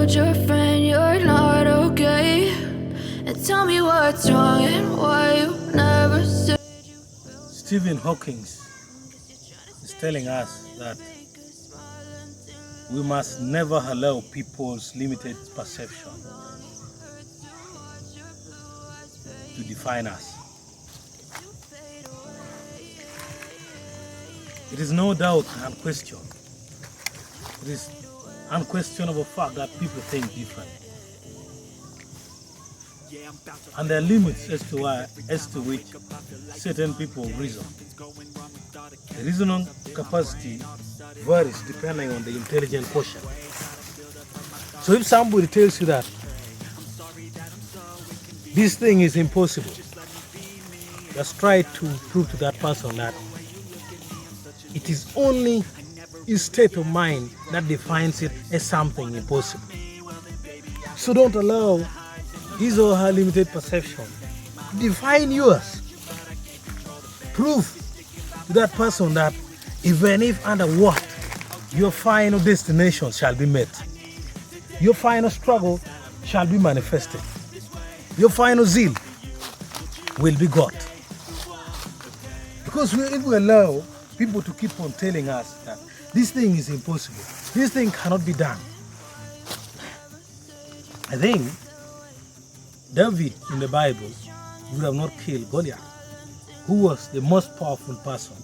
told your friend you're not okay, and tell me what's wrong and why you never said. Stephen Hawking is telling us that we must never allow people's limited perception to define us. It is no doubt unquestioned. It is unquestionable fact that people think different. And there are limits as to which certain people reason. The reasoning capacity varies depending on the intelligent quotient. So if somebody tells you that this thing is impossible, just try to prove to that person that it is only his state of mind that defines it as something impossible. So don't allow his or her limited perception to define yours. Prove to that person that even if under what, your final destination shall be met. Your final struggle shall be manifested. Your final zeal will be got. Because if we allow people to keep on telling us that this thing is impossible, this thing cannot be done, I think David in the Bible would have not killed Goliath, who was the most powerful person.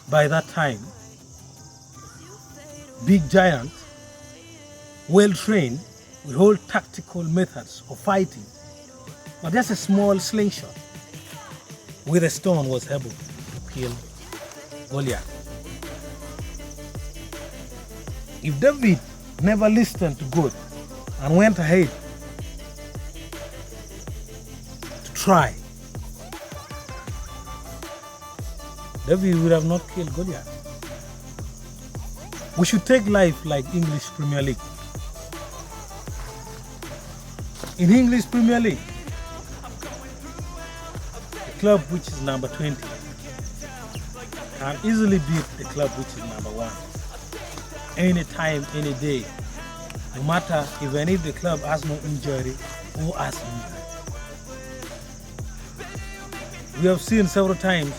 By that time, big giant, well trained with all tactical methods of fighting, but just a small slingshot with a stone was able to kill Goliath. If David never listened to God and went ahead to try, David would have not killed Goliath. We should take life like English Premier League. In English Premier League, the club which is number 20 can easily beat the club which is number 1. Any time, any day, no matter even if the club has no injury or has injury. We have seen several times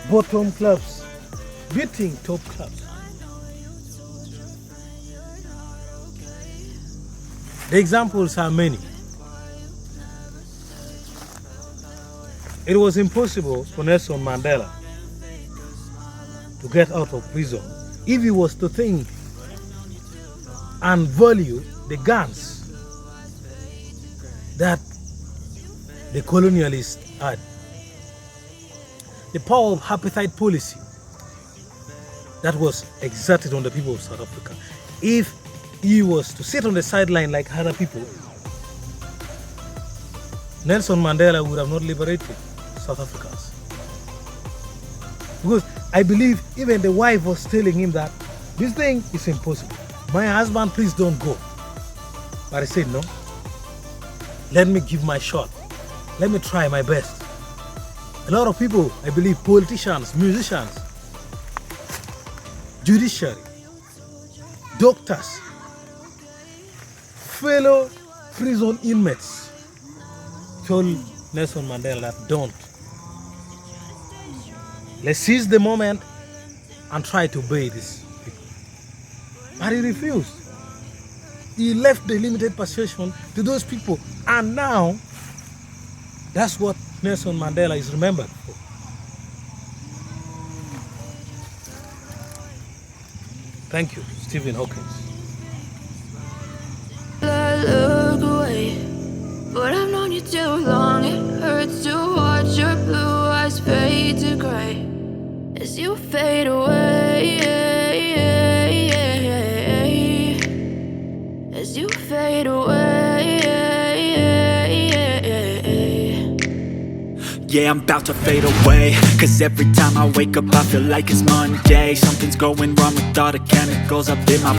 bottom clubs beating top clubs. The examples are many. It was impossible for Nelson Mandela to get out of prison if he was to think and value the guns that the colonialists had. The power of apartheid policy that was exerted on the people of South Africa. If he was to sit on the sideline like other people, Nelson Mandela would have not liberated South Africans. Because I believe even the wife was telling him that this thing is impossible. My husband, please don't go. But he said, no, let me give my shot. Let me try my best. A lot of people, I believe, politicians, musicians, judiciary, doctors, fellow prison inmates told Nelson Mandela that don't. Let's seize the moment and try to obey this people. But he refused. He left the limited perception to those people, and now that's what Nelson Mandela is remembered for. Thank you, Stephen Hawking. I look away, but I've known you too long. It hurts to watch your blue eyes fade to gray as you fade away. As you fade away. Yeah, I'm about to fade away, cause every time I wake up I feel like it's Monday. Something's going wrong with all the chemicals up in my